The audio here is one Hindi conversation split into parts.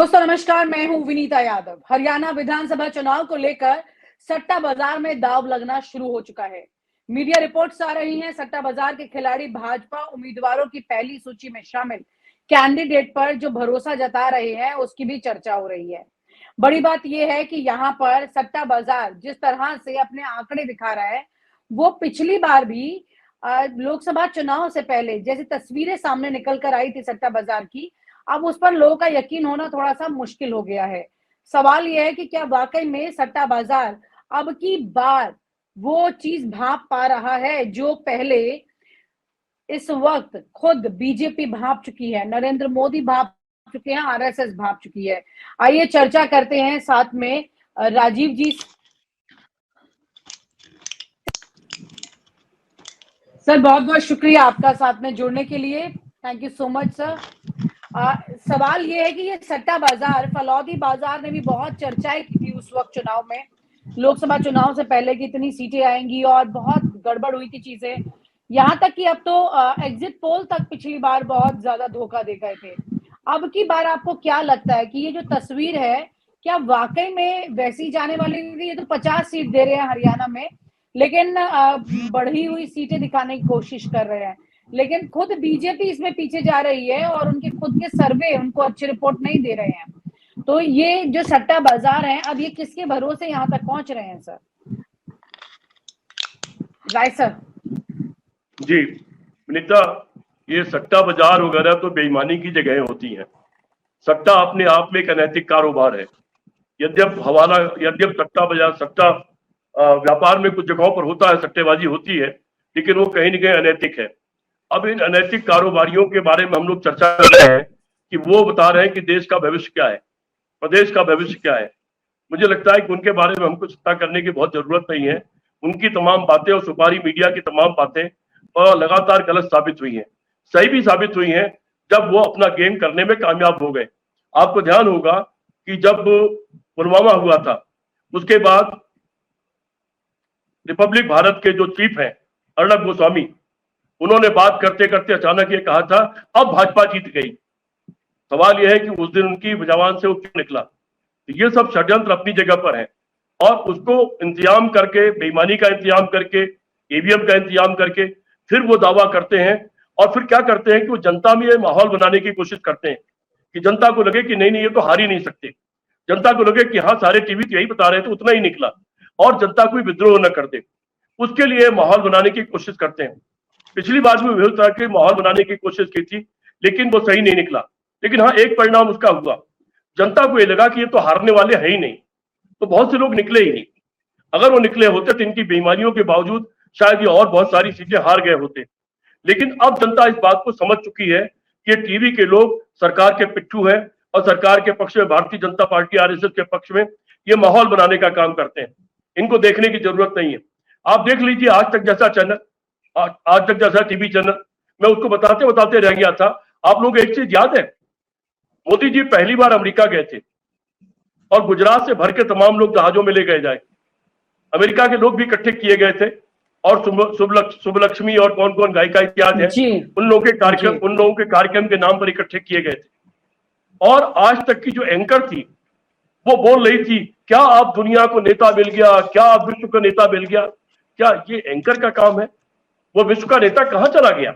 दोस्तों नमस्कार, मैं हूं विनीता यादव। हरियाणा विधानसभा चुनाव को लेकर सट्टा बाजार में दांव लगना शुरू हो चुका है। मीडिया रिपोर्ट्स आ रही हैं, सट्टा बाजार के खिलाड़ी भाजपा उम्मीदवारों की पहली सूची में शामिल कैंडिडेट पर जो भरोसा जता रहे हैं उसकी भी चर्चा हो रही है। बड़ी बात यह है कि यहाँ पर सट्टा बाजार जिस तरह से अपने आंकड़े दिखा रहा है, वो पिछली बार भी लोकसभा चुनाव से पहले जैसी तस्वीरें सामने निकल कर आई थी सट्टा बाजार की, अब उस पर लोगों का यकीन होना थोड़ा सा मुश्किल हो गया है। सवाल यह है कि क्या वाकई में सट्टा बाजार अब की बार वो चीज भांप पा रहा है जो पहले इस वक्त खुद बीजेपी भांप चुकी है, नरेंद्र मोदी भांप चुके हैं, आरएसएस भांप चुकी है। आइए चर्चा करते हैं साथ में राजीव जी। सर बहुत बहुत शुक्रिया आपका साथ में जुड़ने के लिए, thank you so much sir. सवाल ये है कि ये सट्टा बाजार, फलौदी बाजार ने भी बहुत चर्चाएं की थी उस वक्त चुनाव में, लोकसभा चुनाव से पहले कि इतनी सीटें आएंगी और बहुत गड़बड़ हुई थी चीजें, यहाँ तक कि अब तो एग्जिट पोल तक पिछली बार बहुत ज्यादा धोखा दे गए थे। अब की बार आपको क्या लगता है कि ये जो तस्वीर है क्या वाकई में वैसी जाने वाली थी? ये तो 50 सीट दे रहे हैं हरियाणा में, लेकिन बढ़ी हुई सीटें दिखाने की कोशिश कर रहे हैं, लेकिन खुद बीजेपी इसमें पीछे जा रही है और उनके खुद के सर्वे उनको अच्छी रिपोर्ट नहीं दे रहे हैं। तो ये जो सट्टा बाजार है, अब ये किसके भरोसे यहाँ तक पहुंच रहे हैं सर? राय सर। जी विनीता, ये सट्टा बाजार वगैरह तो बेईमानी की जगह होती हैं। सट्टा अपने आप में एक अनैतिक कारोबार है। यद्यप सट्टा बाजार, सट्टा व्यापार में कुछ जगहों पर होता है, सट्टेबाजी होती है, लेकिन वो कहीं न कहीं अनैतिक है। अब इन अनैतिक कारोबारियों के बारे में हम लोग चर्चा कर रहे हैं कि वो बता रहे हैं कि देश का भविष्य क्या है, प्रदेश का भविष्य क्या है। मुझे लगता है कि उनके बारे में हमको चिंता करने की बहुत जरूरत नहीं है। उनकी तमाम बातें और सुपारी मीडिया की तमाम बातें लगातार गलत साबित हुई हैं, सही भी साबित हुई हैं जब वो अपना गेम करने में कामयाब हो गए। आपको ध्यान होगा कि जब पुलवामा हुआ था, उसके बाद रिपब्लिक भारत के जो चीफ हैं अर्णब गोस्वामी, उन्होंने बात करते करते अचानक ये कहा था अब भाजपा जीत गई। सवाल यह है कि उस दिन उनकी जबान से वो क्यों निकला? तो ये सब षड्यंत्र अपनी जगह पर है और उसको इंतजाम करके, बेईमानी का इंतजाम करके, ईवीएम का इंतजाम करके फिर वो दावा करते हैं और फिर क्या करते हैं कि वो जनता में ये माहौल बनाने की कोशिश करते हैं कि जनता को लगे कि नहीं नहीं ये तो हार ही नहीं सकते, जनता को लगे कि हाँ सारे टीवी तो यही बता रहे थे, उतना ही निकला, और जनता कोई विद्रोह न कर दे, उसके लिए माहौल बनाने की कोशिश करते हैं। पिछली बार भी विभिन्न तरह के माहौल बनाने की कोशिश की थी, लेकिन वो सही नहीं निकला। लेकिन हाँ, एक परिणाम उसका हुआ, जनता को ये लगा कि ये तो हारने वाले है ही नहीं, तो बहुत से लोग निकले ही नहीं। अगर वो निकले होते तो इनकी बेईमानियों के बावजूद शायद ये और बहुत सारी सीटें हार गए होते। लेकिन अब जनता इस बात को समझ चुकी है कि ये टीवी के लोग सरकार के पिट्ठू हैं और सरकार के पक्ष में, भारतीय जनता पार्टी आरएसएस के पक्ष में ये माहौल बनाने का काम करते हैं। इनको देखने की जरूरत नहीं है। आप देख लीजिए आज तक जैसा चैनल, आज तक जैसा टीवी चैनल, मैं उसको बताते बताते रह गया था। आप लोग एक चीज याद है, मोदी जी पहली बार अमेरिका गए थे और गुजरात से भर के तमाम लोग जहाजों में ले गए जाए, अमेरिका के लोग भी इकट्ठे किए गए थे और सुबलक्ष्मी और कौन कौन गायिका इत्यादि है, उन लोगों के कार्यक्रम के नाम पर इकट्ठे किए गए थे। और आज तक की जो एंकर थी वो बोल रही थी क्या आप दुनिया को नेता मिल गया, क्या आप विश्व का नेता मिल गया। क्या ये एंकर का काम है? वो विश्व का नेता कहां चला गया?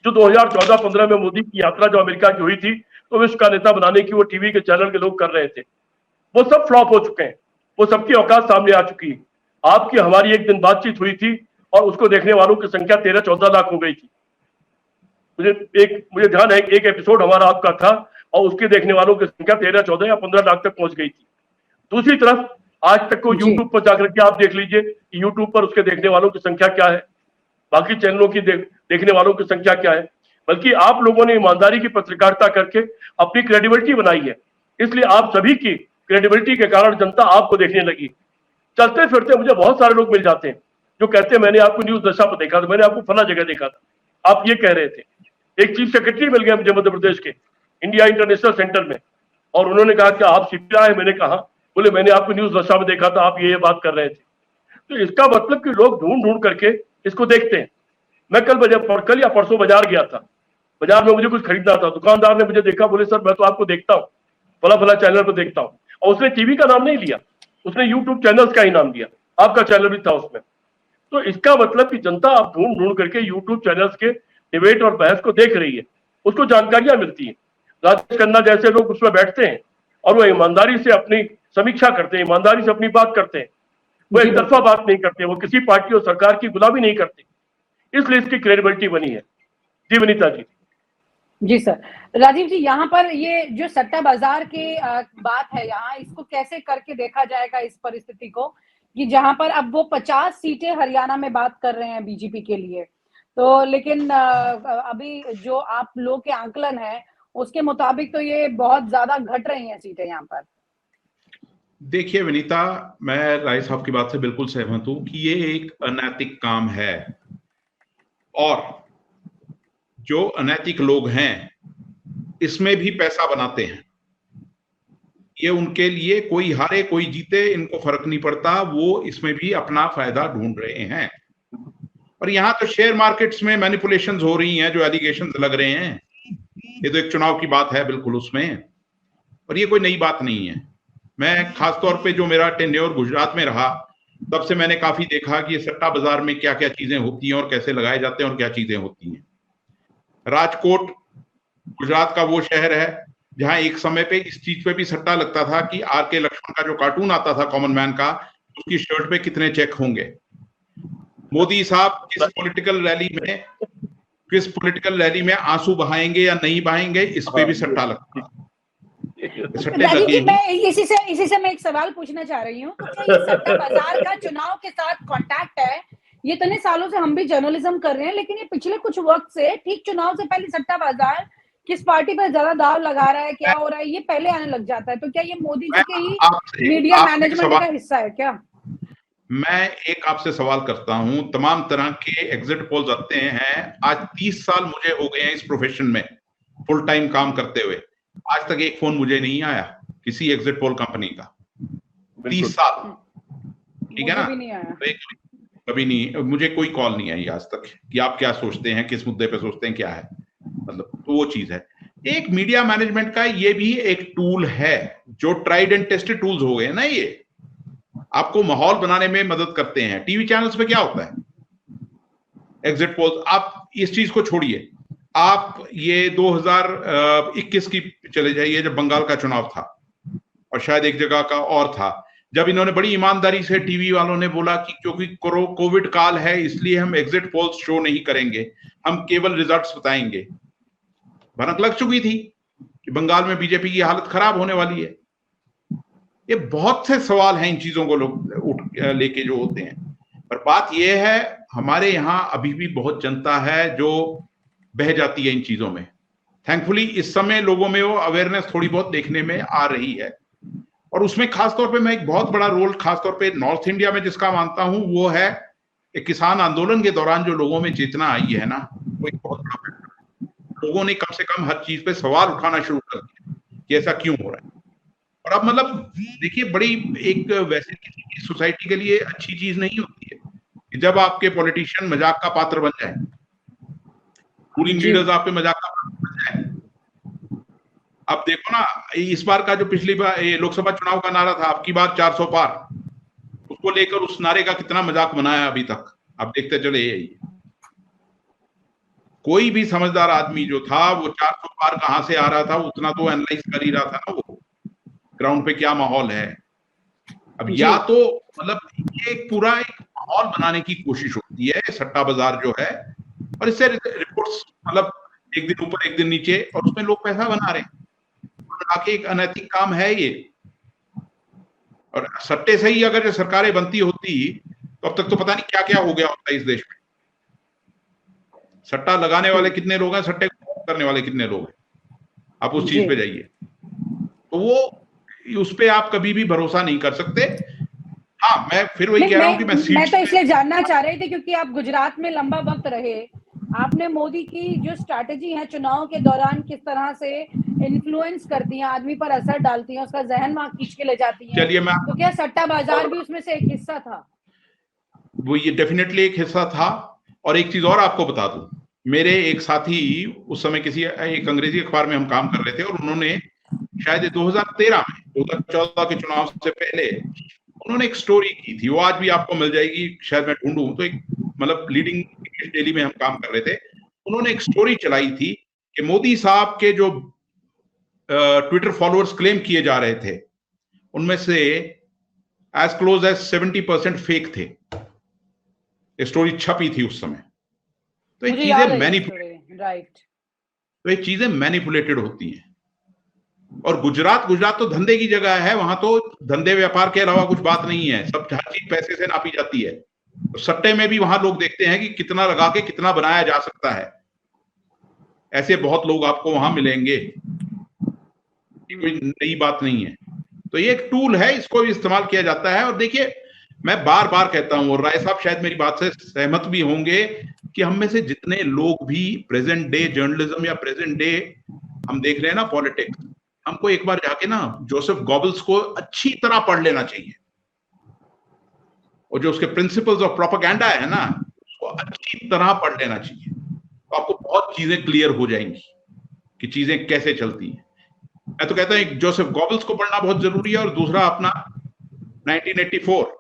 जो 2014-15 में मोदी की यात्रा जो अमेरिका की हुई थी, तो विश्व का नेता बनाने की वो टीवी के चैनल के लोग कर रहे थे, वो सब फ्लॉप हो चुके हैं, वो सबकी औकात सामने आ चुकी है। आपकी हमारी एक दिन बातचीत हुई थी और उसको देखने वालों की संख्या 13-14 लाख हो गई थी। मुझे ध्यान है एक एपिसोड हमारा आपका था और उसके देखने वालों की संख्या 13-14 या 15 लाख तक पहुंच गई थी। दूसरी तरफ आज तक को यूट्यूब पर जाकर के आप देख लीजिए कि यूट्यूब पर उसके देखने वालों की संख्या क्या है, बाकी चैनलों की देखने वालों की संख्या क्या है। बल्कि आप लोगों ने ईमानदारी की पत्रकारिता करके अपनी क्रेडिबिलिटी बनाई है, इसलिए आप सभी की क्रेडिबिलिटी के कारण जनता आपको देखने लगी। चलते फिरते मुझे बहुत सारे लोग मिल जाते हैं जो कहते हैं मैंने आपको न्यूज दशा पर देखा था, मैंने आपको फला जगह देखा था, आप ये कह रहे थे। एक चीफ सेक्रेटरी मिल गया मुझे मध्य प्रदेश के इंडिया इंटरनेशनल सेंटर में, और उन्होंने कहा कि आप सीपीआई है? मैंने कहा, बोले मैंने आपको न्यूज दशा में देखा था, आप ये बात कर रहे थे। तो इसका मतलब कि लोग ढूंढ ढूंढ करके इसको देखते हैं। मैं कल या परसों बाजार गया था, बाजार में मुझे कुछ खरीदना था, दुकानदार ने मुझे देखा, बोले सर मैं तो आपको देखता हूँ, फला फला चैनल पर देखता हूँ, और उसने टीवी का नाम नहीं लिया, उसने यूट्यूब चैनल्स का ही नाम लिया, आपका चैनल भी था उसमें। तो इसका मतलब कि जनता आप ढूंढ ढूंढ करके यूट्यूब चैनल्स के डिबेट और बहस को देख रही है, उसको जानकारियां मिलती हैं। राजेश खन्ना जैसे लोग उसमें बैठते हैं और वो ईमानदारी से अपनी समीक्षा करते हैं, ईमानदारी से अपनी बात करते हैं, वो एक तरफा बात नहीं करते, वो किसी पार्टी और सरकार की गुलामी नहीं करते, इसलिए इसकी क्रेडिबिलिटी बनी है। जी विनीता जी। जी सर। राजीव जी, यहाँ पर ये जो सट्टा बाजार की बात है, यहाँ इसको कैसे करके देखा जाएगा इस परिस्थिति को, कि जहां पर अब वो 50 सीटें हरियाणा में बात कर रहे हैं बीजेपी के लिए, तो लेकिन अभी जो आप लोग के आंकलन है उसके मुताबिक तो ये बहुत ज्यादा घट रही हैं सीटें यहाँ पर। देखिए विनीता, मैं राय साहब की बात से बिल्कुल सहमत हूं कि ये एक अनैतिक काम है, और जो अनैतिक लोग हैं इसमें भी पैसा बनाते हैं। ये उनके लिए कोई हारे कोई जीते इनको फर्क नहीं पड़ता, वो इसमें भी अपना फायदा ढूंढ रहे हैं। और यहाँ तो शेयर मार्केट्स में मैनिपुलेशंस हो रही हैं, जो एलिगेशंस लग रहे हैं, ये तो एक चुनाव की बात है बिल्कुल उसमें, और ये कोई नई बात नहीं है। मैं खासतौर पे जो मेरा टेन्योर गुजरात में रहा, तब से मैंने काफी देखा कि ये सट्टा बाजार में क्या क्या चीजें होती हैं और कैसे लगाए जाते हैं और क्या चीजें होती हैं। राजकोट गुजरात का वो शहर है जहां एक समय पे इस चीज पे भी सट्टा लगता था कि आर.के. लक्ष्मण का जो कार्टून आता था कॉमन मैन का, उसकी शर्ट पे कितने चेक होंगे। मोदी साहब किस पॉलिटिकल रैली में आंसू बहाएंगे या नहीं बहाएंगे, इस पे भी सट्टा लगता था। राजीव जी, मैं इसी से मैं एक सवाल पूछना चाह रही हूँ, क्या ये सट्टा बाजार का चुनाव के साथ कांटेक्ट है? ये इतने सालों से हम भी जर्नलिज्म कर रहे हैं, लेकिन ये पिछले कुछ वक्त से, ठीक चुनाव से पहले सट्टा बाजार किस पार्टी पर ज्यादा दाव लगा रहा है, क्या हो रहा है, ये पहले आने लग जाता है। तो क्या ये मोदी जी के ही मीडिया मैनेजमेंट का हिस्सा है क्या? मैं एक आपसे सवाल करता हूं, तमाम तरह के एग्जिट पोल्स आते हैं, आज 30 साल मुझे हो गए हैं इस प्रोफेशन में फुल टाइम काम करते हुए, आज तक एक फोन मुझे नहीं आया किसी एग्जिट पोल कंपनी का। 30 साल, ठीक है ना? नहीं आया। कभी नहीं, मुझे कोई कॉल नहीं आई आज तक कि आप क्या सोचते हैं, किस मुद्दे पे सोचते हैं, क्या है, मतलब तो वो चीज है। एक मीडिया मैनेजमेंट का ये भी एक टूल है, जो ट्राइड एंड टेस्टेड टूल्स हो गए ना, ये आपको माहौल बनाने में मदद करते हैं। टीवी चैनल्स पे क्या होता है, एग्जिट पोल्स, आप इस चीज को छोड़िए, आप ये 2021 की चले जाइए, जब बंगाल का चुनाव था और शायद एक जगह का और था, जब इन्होंने बड़ी ईमानदारी से टीवी वालों ने बोला कि क्योंकि कोविड काल है इसलिए हम एग्जिट पोल्स शो नहीं करेंगे, हम केवल रिजल्ट्स बताएंगे। भनक लग चुकी थी कि बंगाल में बीजेपी की हालत खराब होने वाली है। ये बहुत से सवाल हैं इन चीजों को लोग लेके जो होते हैं, पर बात यह है हमारे यहाँ अभी भी बहुत जनता है जो बह जाती है इन चीजों में। थैंकफुली इस समय लोगों में वो अवेयरनेस थोड़ी बहुत देखने में आ रही है, और उसमें खासतौर पे मैं एक बहुत बड़ा रोल खासतौर पे नॉर्थ इंडिया में जिसका मानता हूं, वो है एक किसान आंदोलन के दौरान जो लोगों में चेतना आई है ना, वो एक बहुत बड़ा फैक्टर। लोगों ने कम से कम हर चीज पे सवाल उठाना शुरू कर दिया कि ऐसा क्यों हो रहा है। और अब मतलब देखिए, बड़ी एक वैसे किसी सोसाइटी के लिए अच्छी चीज नहीं होती है कि जब आपके पॉलिटिशियन मजाक का पात्र बन जाए, रूलिंग लीडर्स आपके मजाक का पात्र बन जाए। अब देखो ना, इस बार का जो पिछली बार लोकसभा चुनाव का नारा था, आपकी बात 400 पार, उसको लेकर उस नारे का कितना मजाक बनाया अभी तक, आप देखते चले। यही कोई भी समझदार आदमी जो था वो 400 पार कहां से आ रहा था, उतना तो एनालाइज कर ही रहा था ना, वो ग्राउंड पे क्या माहौल है। अब या तो मतलब ये पूरा एक माहौल बनाने की कोशिश होती है सट्टा बाजार जो है, और इससे रिपोर्ट्स मतलब एक दिन ऊपर एक दिन नीचे, और उसमें लोग पैसा बना रहे हैं। आके एक अनैतिक काम है ये, और सट्टे से ही अगर ये सरकारें बनती होती तो अब तक तो पता नहीं क्या क्या हो गया होता इस देश में। सट्टा लगाने वाले कितने लोग हैं, सट्टे करने वाले कितने लोग हैं, आप उस चीज पे जाइए, तो वो उस पे आप कभी भी भरोसा नहीं कर सकते। हाँ, मैं फिर वही कह रहा हूँ कि मैं तो इसलिए जानना चाह रही थी क्योंकि आप गुजरात में लंबा वक्त रहे, आपने मोदी की जो स्ट्रैटेजी है चुनाव के दौरान किस तरह से इन्फ्लुएंस करती हैं, आदमी पर असर डालती हैं, उसका जहन वहां खींच के ले जाती हैं। चलिए, मैं तो क्या सट्टा बाजार भी उसमें से एक हिस्सा था? वो ये डेफिनेटली एक हिस्सा था। और एक चीज और आपको बता दूं, मेरे एक साथी उस समय किसी एक अंग्रेजी अखबार में हम काम कर रहे थे, और उन्होंने शायद 2013 में, 2014 के चुनाव से पहले उन्होंने एक स्टोरी की थी, वो आज भी आपको मिल जाएगी, शायद मैं ढूंढूं तो, एक मतलब लीडिंग डेली में हम काम कर रहे थे, उन्होंने एक स्टोरी चलाई थी कि मोदी साहब के जो ट्विटर फॉलोअर्स क्लेम किए जा रहे थे उनमें से एज क्लोज एज 70% फेक थे। ये स्टोरी छपी थी उस समय। तो ये चीजें तो ये चीजें मैनिपुलेटेड होती हैं। और गुजरात तो धंधे की जगह है, वहां तो धंधे व्यापार के अलावा कुछ बात नहीं है, सब हर चीज पैसे से नापी जाती है। तो सट्टे में भी वहां लोग देखते हैं कि कितना लगा के कितना बनाया जा सकता है। ऐसे बहुत लोग आपको वहां मिलेंगे, कोई नई बात नहीं है। तो ये एक टूल है, इसको भी इस्तेमाल किया जाता है। और देखिए, मैं बार बार कहता हूं, और राय साहब शायद मेरी बात से सहमत भी होंगे, कि हम में से जितने लोग भी प्रेजेंट डे जर्नलिज्म या प्रेजेंट डे हम देख रहे हैं ना पॉलिटिक्स, हमको एक बार जाके ना जोसेफ गॉबल्स को अच्छी तरह पढ़ लेना चाहिए, और जो उसके प्रिंसिपल्स ऑफ प्रोपेगेंडा है ना, उसको अच्छी तरह पढ़ लेना चाहिए। तो आपको बहुत चीजें क्लियर हो जाएंगी कि चीजें कैसे चलती हैं। मैं तो कहता हूं एक जोसेफ गॉबल्स को पढ़ना बहुत जरूरी है, और दूसरा अपना 1984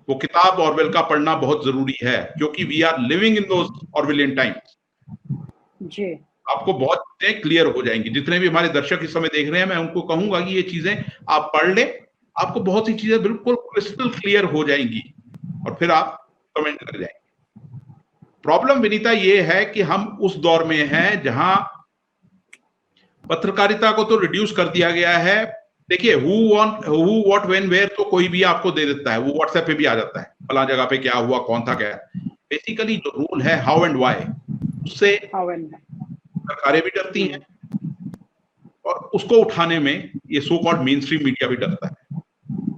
वो किताब ऑरवेल का पढ़ना बहुत जरूरी है, क्योंकि we are living in those Orwellian times. जी, आपको बहुत चीजें क्लियर हो जाएंगी। जितने भी हमारे दर्शक इस समय देख रहे हैं, मैं उनको कहूंगा कि ये चीजें आप पढ़ ले, आपको बहुत सी चीजें बिल्कुल क्रिस्टल क्लियर हो जाएंगी, और फिर आप कमेंट कर जाएंगे। प्रॉब्लम विनीता ये है कि हम उस दौर में हैं जहां पत्रकारिता को तो रिड्यूस कर दिया गया है। देखिए, हु व्हाट व्हेन वेयर तो कोई भी आपको दे देता है, वो व्हाट्सएप पे भी आ जाता है, फला जगह पे क्या हुआ, कौन था क्या। बेसिकली जो रूल है हाउ एंड व्हाई, उससे सरकारें भी डरती हैं, और उसको उठाने में ये so called main stream media भी डरता है।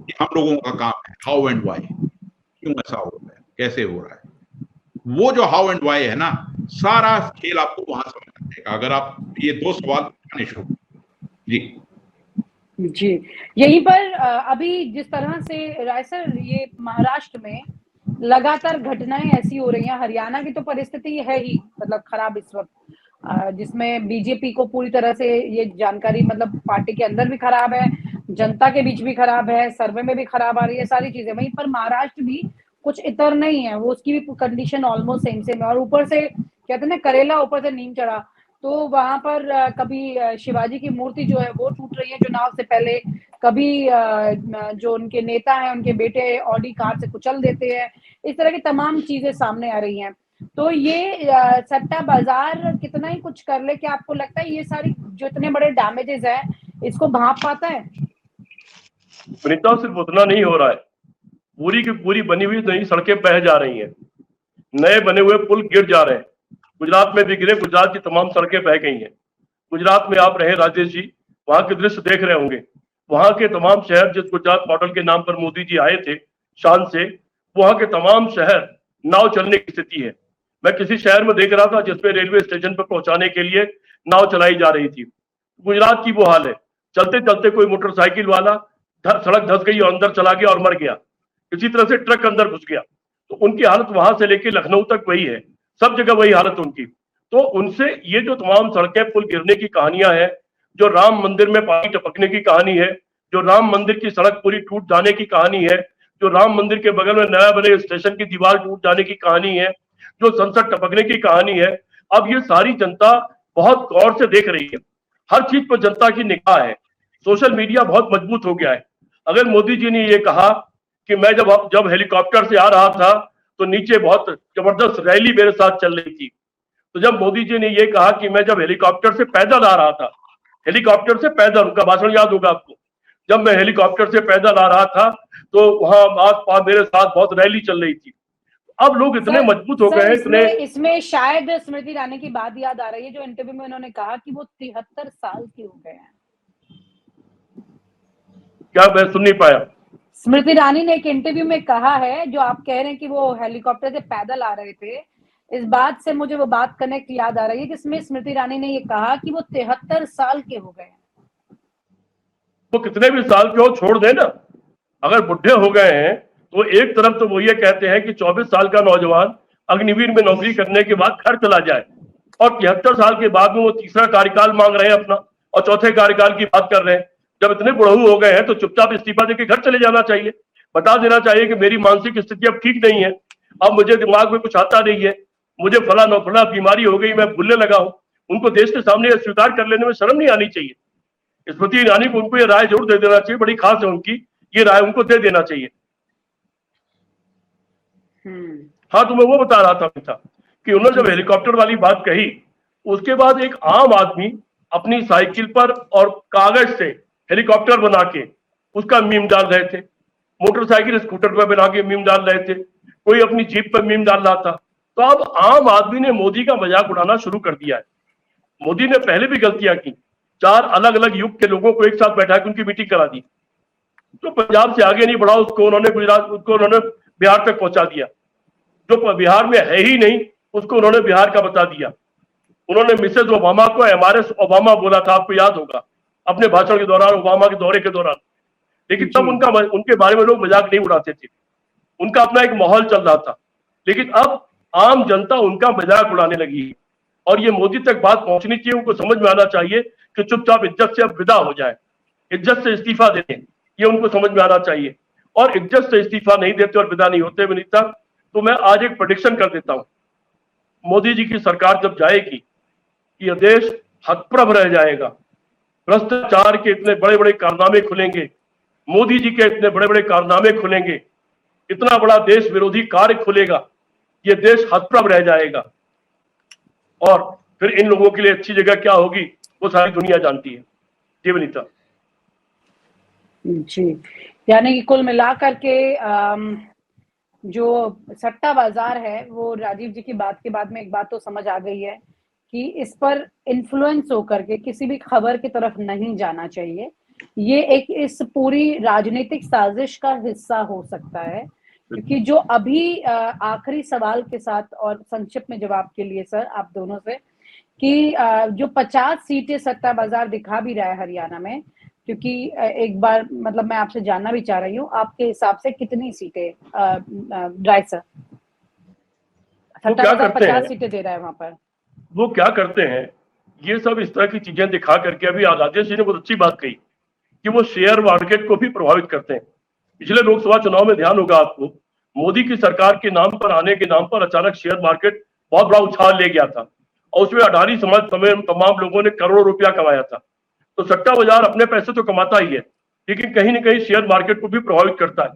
कि हम लोगों का काम है हाउ एंड व्हाई, क्यों ऐसा हो रहा है, कैसे हो रहा है। वो जो हाउ एंड व्हाई है ना, सारा खेल आपको वहां समझ आएगा अगर आप ये दो सवाल पूछने शुरू। जी, यहीं पर अभी जिस तरह से राय सर, ये महाराष्ट्र में लगातार घटनाएं ऐसी हो रही हैं, हरियाणा की तो परिस्थिति है ही मतलब खराब इस वक्त, जिसमें बीजेपी को पूरी तरह से ये जानकारी मतलब पार्टी के अंदर भी खराब है, जनता के बीच भी खराब है, सर्वे में भी खराब आ रही है, सारी चीजें। वहीं पर महाराष्ट्र भी कुछ इतर नहीं है, वो उसकी भी कंडीशन ऑलमोस्ट सेम है। और ऊपर से कहते हैं ना, करेला ऊपर से नीम चढ़ा, तो वहां पर कभी शिवाजी की मूर्ति जो है वो टूट रही है चुनाव से पहले, कभी जो उनके नेता हैं उनके बेटे ऑडी कार से कुचल देते हैं। इस तरह की तमाम चीजें सामने आ रही हैं। तो ये सट्टा बाजार कितना ही कुछ कर ले, क्या आपको लगता है ये सारी जो इतने बड़े डैमेजेस है इसको भांप पाता है? विनीता, सिर्फ उतना नहीं हो रहा है, पूरी की पूरी बनी हुई नई सड़कें बह जा रही हैं, नए बने हुए पुल गिर जा रहे हैं। गुजरात में भी गिरे, गुजरात की तमाम सड़कें बह गई हैं। गुजरात में आप रहे राजेश जी, वहां के दृश्य देख रहे होंगे। वहां के तमाम शहर जिस गुजरात मॉडल के नाम पर मोदी जी आए थे शान से, वहां के तमाम शहर नाव चलने की स्थिति है। मैं किसी शहर में देख रहा था जिसमें रेलवे स्टेशन पर पहुंचाने के लिए नाव चलाई जा रही थी। गुजरात की वो हाल है। चलते चलते कोई मोटरसाइकिल वाला सड़क धंस गई और अंदर चला गया और मर गया। इसी तरह से ट्रक अंदर घुस गया। तो उनकी हालत वहां से लेकर लखनऊ तक वही है, सब जगह वही हालत उनकी। तो उनसे ये जो तमाम सड़कें पुल गिरने की कहानियां हैं, जो राम मंदिर में पानी टपकने की कहानी है, जो राम मंदिर की सड़क पूरी टूट जाने की कहानी है, जो राम मंदिर के बगल में नया बने स्टेशन की दीवार टूट जाने की कहानी है, जो संसद टपकने की कहानी है, अब ये सारी जनता बहुत गौर से देख रही है। हर चीज पर जनता की निगाह है। सोशल मीडिया बहुत मजबूत हो गया है। अगर मोदी जी ने ये कहा कि मैं जब हेलीकॉप्टर से आ रहा था तो नीचे बहुत जबरदस्त रैली मेरे साथ चल रही थी, तो जब मोदी जी ने ये कहा कि मैं जब हेलीकॉप्टर से पैदल आ रहा था, हेलीकॉप्टर से पैदल, उनका भाषण याद होगा आपको, जब मैं हेलीकॉप्टर से पैदल आ रहा था तो वहां आस पास मेरे साथ बहुत रैली चल रही थी। अब लोग इतने मजबूत हो गए हैं, इतने। इसमें शायद स्मृति ईरानी की बात याद आ रही है, जो इंटरव्यू में उन्होंने कहा कि वो 73 साल के हो गए हैं। क्या? मैं सुन नहीं पाया। स्मृति ईरानी ने एक इंटरव्यू में कहा है, जो आप कह रहे हैं कि वो हेलीकॉप्टर से पैदल आ रहे थे, इस बात से मुझे वो बात कनेक्ट याद आ रही है जिसमें स्मृति ईरानी ने ये कहा कि वो 73 साल के हो गए हैं। वो कितने भी साल के हो, छोड़ दे ना। अगर बुढ़े हो गए हैं तो एक तरफ तो वो ये कहते हैं कि 24 साल का नौजवान अग्निवीर में नौकरी करने के बाद घर चला जाए, और 73 साल के बाद में वो तीसरा कार्यकाल मांग रहे हैं अपना। और चौथे कार्यकाल की बात कर रहे हैं। जब इतने बुढ़ऊ हो गए हैं तो चुपचाप इस्तीफा देके घर चले जाना चाहिए, बता देना चाहिए कि मेरी मानसिक स्थिति अब ठीक नहीं है, अब मुझे दिमाग में कुछ आता नहीं है, मुझे फला न फला बीमारी हो गई, मैं भूलने लगा हूं। उनको देश के सामने यह स्वीकार कर लेने में शर्म नहीं आनी चाहिए। स्मृति ईरानी को उनको ये राय जरूर दे देना चाहिए, बड़ी खास है उनकी, ये राय उनको दे देना चाहिए। हाँ, तो मैं वो बता रहा था कि उन्होंने जब हेलीकॉप्टर वाली बात कही, उसके बाद एक आम आदमी अपनी साइकिल पर और कागज से हेलीकॉप्टर बना के उसका मीम डाल रहे थे, मोटरसाइकिल स्कूटर पर बना के मीम डाल रहे थे, कोई अपनी जीप पर मीम डाल रहा था। तो अब आम आदमी ने मोदी का मजाक उड़ाना शुरू कर दिया है। मोदी ने पहले भी गलतियां की, 4 अलग अलग युग के लोगों को एक साथ बैठा के उनकी मीटिंग करा दी। जो पंजाब से आगे नहीं बढ़ा उसको उन्होंने गुजरात, उसको उन्होंने बिहार तक पहुंचा दिया। जो बिहार में है ही नहीं उसको उन्होंने बिहार का बता दिया। उन्होंने मिसेज ओबामा को एमआरएस ओबामा बोला था, आपको याद होगा, अपने भाषण के दौरान, ओबामा के दौरे के दौरान। लेकिन तब उनके बारे में लोग मजाक नहीं उड़ाते थे, उनका अपना एक माहौल चल रहा था। लेकिन अब आम जनता उनका मजाक उड़ाने लगी है और ये मोदी तक बात पहुंचनी चाहिए। उनको समझ में आना चाहिए कि चुपचाप इज्जत से अब विदा हो जाए, इज्जत से इस्तीफा दे दें, ये उनको समझ में आना चाहिए। और इज्जत से इस्तीफा नहीं देते और विदा नहीं होते विनीता, तो मैं आज एक प्रेडिक्शन कर देता हूं, मोदी जी की सरकार जब जाएगी, यह देश हतप्रभ रह जाएगा। भ्रष्टाचार के इतने बड़े बड़े कारनामे खुलेंगे, मोदी जी के इतने बड़े बड़े कारनामे खुलेंगे, इतना बड़ा देश विरोधी कार्य खुलेगा, ये देश हतप्रभ रह जाएगा। और फिर इन लोगों के लिए अच्छी जगह क्या होगी वो सारी दुनिया जानती है। जी वनीता जी, यानी कि कुल मिलाकर के जो सट्टा बाजार है वो राजीव जी की बात के बाद में एक बात तो समझ आ गई है कि इस पर इन्फ्लुएंस होकर के किसी भी खबर की तरफ नहीं जाना चाहिए। ये एक इस पूरी राजनीतिक साजिश का हिस्सा हो सकता है। क्योंकि जो अभी आखिरी सवाल के साथ और संक्षिप्त में जवाब के लिए सर आप दोनों से कि जो 50 सीटें सट्टा बाजार दिखा भी रहा है हरियाणा में, क्योंकि एक बार मतलब मैं आपसे जानना भी चाह रही हूँ, आपके हिसाब से कितनी सीटें ड्राई सर सट्टा बाजार 50 सीटें दे रहा है वहां पर? वो क्या करते हैं, ये सब इस तरह की चीजें दिखा करके, अभी राजेश जी ने बहुत अच्छी बात कही कि वो शेयर मार्केट को भी प्रभावित करते हैं। पिछले लोकसभा चुनाव में ध्यान होगा आपको, मोदी की सरकार के नाम पर, आने के नाम पर अचानक शेयर मार्केट बहुत बड़ा उछाल ले गया था और उसमें अडानी समाज समेत तमाम लोगों ने करोड़ों रुपया कमाया था। तो सट्टा बाजार अपने पैसे तो कमाता ही है, लेकिन कहीं ना कहीं शेयर मार्केट को भी प्रभावित करता है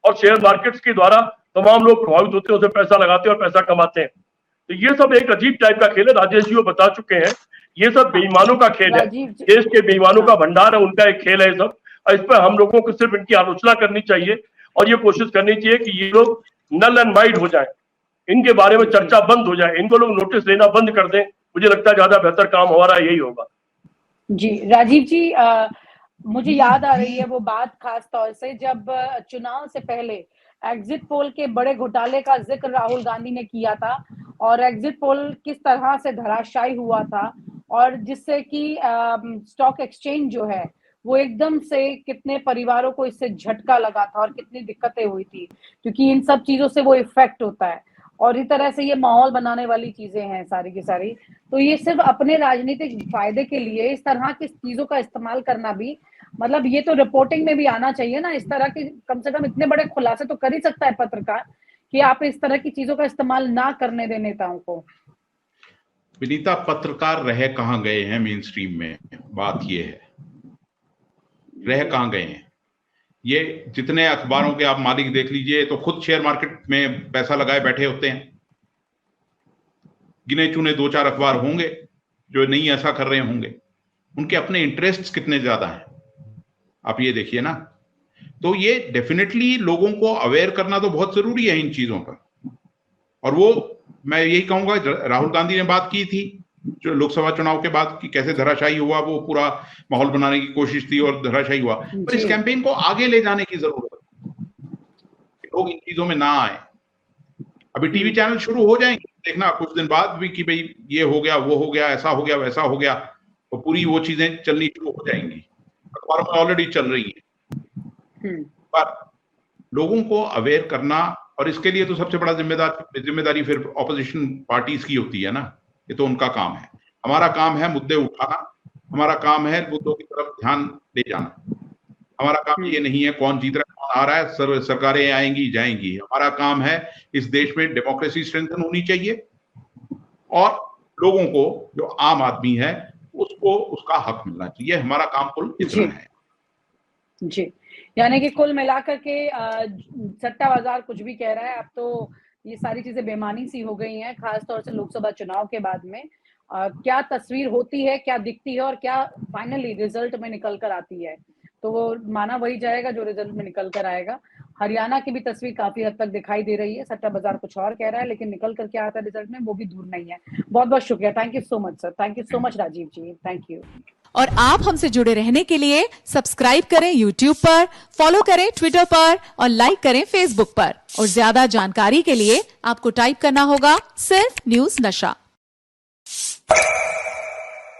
और शेयर मार्केट्स के द्वारा तमाम लोग प्रभावित होते हैं, उसमें पैसा लगाते हैं और पैसा कमाते हैं। तो ये सब एक अजीब टाइप का खेल है। राजेश जी वो बता चुके हैं, ये सब बेईमानों का खेल है, देश के बेईमानों का भंडार है, उनका एक खेल है ये सब। इस पर हम लोगों को सिर्फ इनकी आलोचना करनी चाहिए और ये कोशिश करनी चाहिए कि ये लोग नल एंड वाइड हो जाए, इनके बारे में चर्चा बंद हो जाए, इनको लोग नोटिस लेना बंद कर दें। मुझे लगता है ज्यादा बेहतर काम हमारा यही होगा। जी राजीव जी, मुझे याद आ रही है वो बात खास तौर से जब चुनाव से पहले एग्जिट पोल के बड़े घोटाले का जिक्र राहुल गांधी ने किया था और एग्जिट पोल किस तरह से धराशायी हुआ था और जिससे कि स्टॉक एक्सचेंज जो है वो एकदम से कितने परिवारों को इससे झटका लगा था और कितनी दिक्कतें हुई थी, क्योंकि इन सब चीजों से वो इफेक्ट होता है और इस तरह से ये माहौल बनाने वाली चीजें हैं सारी की सारी। तो ये सिर्फ अपने राजनीतिक फायदे के लिए इस तरह की चीजों का इस्तेमाल करना भी, मतलब ये तो रिपोर्टिंग में भी आना चाहिए ना, इस तरह के कम से कम इतने बड़े खुलासे तो कर ही सकता है पत्रकार कि आप इस तरह की चीजों का इस्तेमाल ना करने दें नेताओं को। विनीता, पत्रकार रह कहाँ गए हैं मेन स्ट्रीम में? बात ये है, रह कहाँ गए हैं? ये जितने अखबारों के आप मालिक देख लीजिए तो खुद शेयर मार्केट में पैसा लगाए बैठे होते हैं। गिने चुने 2-4 अखबार होंगे जो नहीं ऐसा कर रहे होंगे, उनके अपने इंटरेस्ट्स कितने ज्यादा हैं आप ये देखिए ना। तो ये डेफिनेटली लोगों को अवेयर करना तो बहुत जरूरी है इन चीजों पर। और वो मैं यही कहूंगा, राहुल गांधी ने बात की थी जो लोकसभा चुनाव के बाद कि कैसे धराशायी हुआ, वो पूरा माहौल बनाने की कोशिश थी और धराशायी हुआ। पर इस कैंपेन को आगे ले जाने की जरूरत है, लोग इन चीजों में ना आए। अभी टीवी चैनल शुरू हो जाएंगे, देखना कुछ दिन बाद भी कि भाई ये हो गया, वो हो गया, ऐसा हो गया, वैसा हो गया, तो पूरी वो चीजें चलनी शुरू हो जाएंगी। अखबारों में ऑलरेडी चल रही है। पर लोगों को अवेयर करना, और इसके लिए तो सबसे बड़ा जिम्मेदारी फिर ऑपोजिशन पार्टीज की होती है ना, ये तो उनका काम है। हमारा काम है मुद्दे उठाना हमारा काम है मुद्दों की तरफ ध्यान ले जाना। हमारा काम ये नहीं है कौन जीत रहा है कौन आ रहा है, सरकारें आएंगी जाएंगी। हमारा काम है इस देश में डेमोक्रेसी स्ट्रेंथन होनी चाहिए और लोगों को, जो आम आदमी है, उसको उसका हक मिलना चाहिए। हमारा काम कुल इतना है जी। यानी कि कुल मिलाकर के सट्टा बाजार कुछ भी कह रहा है। अब तो ये सारी चीजें बेमानी सी हो गई हैं, खासतौर से लोकसभा चुनाव के बाद में। क्या तस्वीर होती है, क्या दिखती है और क्या फाइनली रिजल्ट में निकल कर आती है, तो वो माना वही जाएगा जो रिजल्ट में निकल कर आएगा। हरियाणा की भी तस्वीर काफी हद तक दिखाई दे रही है। सट्टा बाजार कुछ और कह रहा है, लेकिन निकल कर क्या आता है रिजल्ट में वो भी दूर नहीं है। बहुत बहुत शुक्रिया। Thank you so much sir. Thank you so much Rajeev ji. Thank you. और आप हमसे जुड़े रहने के लिए सब्सक्राइब करें YouTube पर, फॉलो करें Twitter पर और लाइक करें Facebook पर। और ज्यादा जानकारी के लिए आपको टाइप करना होगा सिर्फ न्यूज नशा।